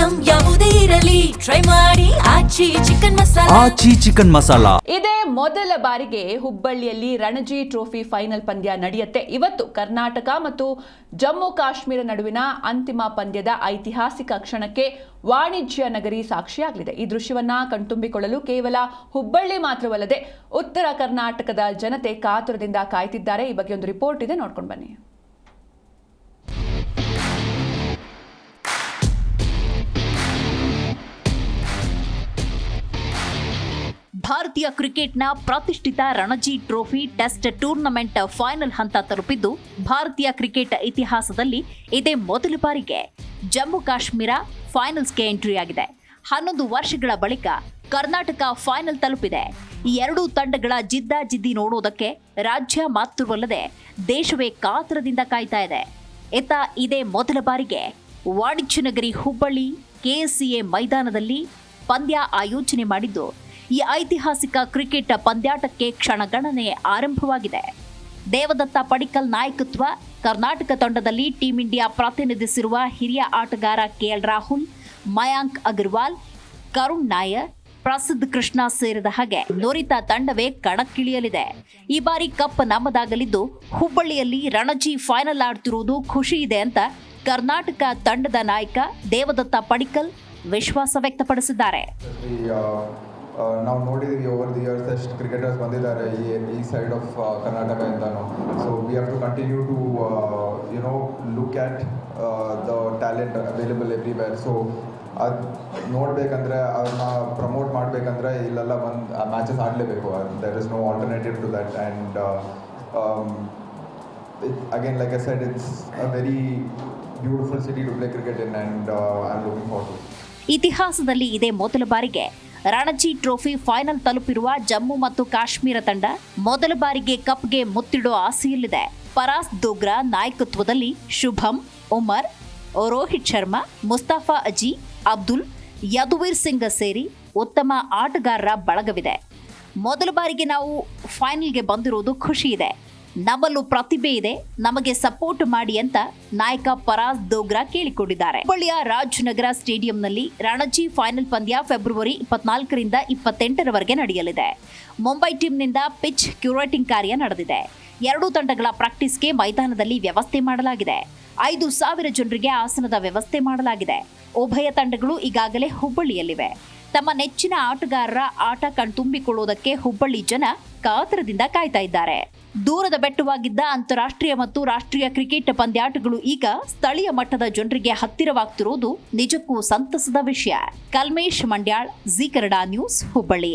Item ಯಾವುದೇ ಇರಲಿ try ಮಾಡಿ ಆಚಿ ಚಿಕನ್ ಮಸಾಲಾ. ಇದೇ ಮೊದಲ ಬಾರಿಗೆ ಹುಬ್ಬಳ್ಳಿಯಲ್ಲಿ ರಣಜಿ ಟ್ರೋಫಿ ಫೈನಲ್ ಪಂದ್ಯ ನಡೆಯುತ್ತೆ. ಇವತ್ತು ಕರ್ನಾಟಕ ಮತ್ತು ಜಮ್ಮು ಕಾಶ್ಮೀರ ನಡುವಿನ ಅಂತಿಮ ಪಂದ್ಯದ ಐತಿಹಾಸಿಕ ಕ್ಷಣಕ್ಕೆ ವಾಣಿಜ್ಯ ನಗರಿ ಸಾಕ್ಷಿಯಾಗಲಿದೆ. ಈ ದೃಶ್ಯವನ್ನ ಕಣ್ತುಂಬಿಕೊಳ್ಳಲು ಕೇವಲ ಹುಬ್ಬಳ್ಳಿ ಮಾತ್ರವಲ್ಲದೆ ಉತ್ತರ ಕರ್ನಾಟಕದ ಜನತೆ ಕಾತುರದಿಂದ ಕಾಯ್ತಿದ್ದಾರೆ. ಈ ಬಗ್ಗೆ ಒಂದು ರಿಪೋರ್ಟ್ ಇದೆ, ನೋಡ್ಕೊಂಡು ಬನ್ನಿ. ಭಾರತೀಯ ಕ್ರಿಕೆಟ್ನ ಪ್ರತಿಷ್ಠಿತ Ranji trophy test tournament final ಹಂತ ತಲುಪಿದ್ದು, ಭಾರತೀಯ ಕ್ರಿಕೆಟ್ ಇತಿಹಾಸದಲ್ಲಿ ಇದೇ ಮೊದಲ ಬಾರಿಗೆ ಜಮ್ಮು ಕಾಶ್ಮೀರ ಫೈನಲ್ಸ್ಗೆ ಎಂಟ್ರಿಯಾಗಿದೆ. 11 ವರ್ಷಗಳ ಬಳಿಕ ಕರ್ನಾಟಕ ಫೈನಲ್ ತಲುಪಿದೆ. ಈ ಎರಡೂ ತಂಡಗಳ ಜಿದ್ದಾಜಿದ್ದಿ ನೋಡೋದಕ್ಕೆ ರಾಜ್ಯ ಮಾತ್ರವಲ್ಲದೆ ದೇಶವೇ ಕಾತರದಿಂದ ಕಾಯ್ತಾ ಇದೆ. ಇದೇ ಮೊದಲ ಬಾರಿಗೆ ವಾಣಿಜ್ಯ ನಗರಿ ಹುಬ್ಬಳ್ಳಿ ಕೆಎಸ್ಸಿಎ ಮೈದಾನದಲ್ಲಿ ಪಂದ್ಯ ಆಯೋಜನೆ ಮಾಡಿದ್ದು, ಈ ಐತಿಹಾಸಿಕ ಕ್ರಿಕೆಟ್ ಪಂದ್ಯಾಟಕ್ಕೆ ಕ್ಷಣಗಣನೆ ಆರಂಭವಾಗಿದೆ. ದೇವದತ್ತ ಪಡಿಕ್ಕಲ್ ನಾಯಕತ್ವ ಕರ್ನಾಟಕ ತಂಡದಲ್ಲಿ ಟೀಂ ಇಂಡಿಯಾ ಪ್ರತಿನಿಧಿಸಿರುವ ಹಿರಿಯ ಆಟಗಾರ ಕೆಎಲ್ ರಾಹುಲ್, ಮಯಾಂಕ್ ಅಗರ್ವಾಲ್, ಕರುಣ್ ನಾಯರ್, ಪ್ರಸಿದ್ಧ ಕೃಷ್ಣ ಸೇರಿದ ಹಾಗೆ ನುರಿತ ತಂಡವೇ ಕಣಕ್ಕಿಳಿಯಲಿದೆ. ಈ ಬಾರಿ ಕಪ್ ನಮ್ಮದಾಗಲಿದ್ದು, ಹುಬ್ಬಳ್ಳಿಯಲ್ಲಿ ರಣಜಿ ಫೈನಲ್ ಆಡ್ತಿರುವುದು ಖುಷಿ ಇದೆ ಅಂತ ಕರ್ನಾಟಕ ತಂಡದ ನಾಯಕ ದೇವದತ್ತ ಪಡಿಕ್ಕಲ್ ವಿಶ್ವಾಸ ವ್ಯಕ್ತಪಡಿಸಿದ್ದಾರೆ. ನಾವು ನೋಡಿದ್ದೀವಿ ಓವರ್ ದಿ ಇಯರ್ಸ್ ಎಷ್ಟು ಕ್ರಿಕೆಟರ್ಸ್ ಬಂದಿದ್ದಾರೆ ಈ ಸೈಡ್ ಆಫ್ ಕರ್ನಾಟಕ ಇಂದನೂ. So we have to continue to look at the talent available everywhere. So ಅದು ನೋಡಬೇಕಂದ್ರೆ ಅವ್ರನ್ನ ಪ್ರಮೋಟ್ ಮಾಡಬೇಕಂದ್ರೆ ಇಲ್ಲೆಲ್ಲ ಬಂದು ಮ್ಯಾಚಸ್ ಆಡಲೇಬೇಕು. There is no alternative to that. And again like I said, it's a very beautiful city to play cricket in, and I am looking forward to it. ಇತಿಹಾಸದಲ್ಲಿ ಇದೇ ಮೊದಲ ಬಾರಿಗೆ ರಣಜಿ ಟ್ರೋಫಿ ಫೈನಲ್ ತಲುಪಿರುವ ಜಮ್ಮು ಮತ್ತು ಕಾಶ್ಮೀರ ತಂಡ ಮೊದಲ ಬಾರಿಗೆ ಕಪ್ಗೆ ಮುತ್ತಿಡೋ ಆಸೆಯಲ್ಲಿದೆ. ಫರಾಸ್ ದೋಗ್ರಾ ನಾಯಕತ್ವದಲ್ಲಿ ಶುಭಂ, ಉಮರ್, ರೋಹಿತ್ ಶರ್ಮಾ, ಮುಸ್ತಫಾ ಅಜಿ, ಅಬ್ದುಲ್, ಯದುವೀರ್ ಸಿಂಗ್ ಸೇರಿ ಉತ್ತಮ ಆಟಗಾರರ ಬಳಗವಿದೆ. ಮೊದಲ ಬಾರಿಗೆ ನಾವು ಫೈನಲ್ಗೆ ಬಂದಿರೋದು ಖುಷಿ ಇದೆ. ನಮ್ಮಲ್ಲೂ ಪ್ರತಿಭೆ ಇದೆ, ನಮಗೆ ಸಪೋರ್ಟ್ ಮಾಡಿ ಅಂತ ನಾಯಕ ಫರಾಸ್ ದೋಗ್ರಾ ಕೇಳಿಕೊಂಡಿದ್ದಾರೆ. ಹುಬ್ಬಳ್ಳಿಯ ರಾಜನಗರ ಸ್ಟೇಡಿಯಂನಲ್ಲಿ ರಣಜಿ ಫೈನಲ್ ಪಂದ್ಯ ಫೆಬ್ರವರಿ 24ರಿಂದ 28ರವರೆಗೆ ನಡೆಯಲಿದೆ. ಮುಂಬೈ ಟೀಮ್ನಿಂದ ಪಿಚ್ ಕ್ಯೂರೇಟಿಂಗ್ ಕಾರ್ಯ ನಡೆದಿದೆ. ಎರಡೂ ತಂಡಗಳ ಪ್ರಾಕ್ಟೀಸ್ಗೆ ಮೈದಾನದಲ್ಲಿ ವ್ಯವಸ್ಥೆ ಮಾಡಲಾಗಿದೆ. 5,000 ಜನರಿಗೆ ಆಸನದ ವ್ಯವಸ್ಥೆ ಮಾಡಲಾಗಿದೆ. ಉಭಯ ತಂಡಗಳು ಈಗಾಗಲೇ ಹುಬ್ಬಳ್ಳಿಯಲ್ಲಿವೆ. ತಮ್ಮ ನೆಚ್ಚಿನ ಆಟಗಾರರ ಆಟ ಕಣ್ತುಂಬಿಕೊಳ್ಳುವುದಕ್ಕೆ ಹುಬ್ಬಳ್ಳಿ ಜನ ಕಾತರದಿಂದ ಕಾಯ್ತಾ ಇದ್ದಾರೆ. ದೂರದ ಬೆಟ್ಟವಾಗಿದ್ದ ಅಂತಾರಾಷ್ಟ್ರೀಯ ಮತ್ತು ರಾಷ್ಟ್ರೀಯ ಕ್ರಿಕೆಟ್ ಪಂದ್ಯಾಟಗಳು ಈಗ ಸ್ಥಳೀಯ ಮಟ್ಟದ ಜನರಿಗೆ ಹತ್ತಿರವಾಗ್ತಿರೋದು ನಿಜಕ್ಕೂ ಸಂತಸದ ವಿಷಯ. ಕಲ್ಮೇಶ್ ಮಂಡ್ಯಾಳ್, ಜೀ ಕನ್ನಡ ನ್ಯೂಸ್, ಹುಬ್ಬಳ್ಳಿ.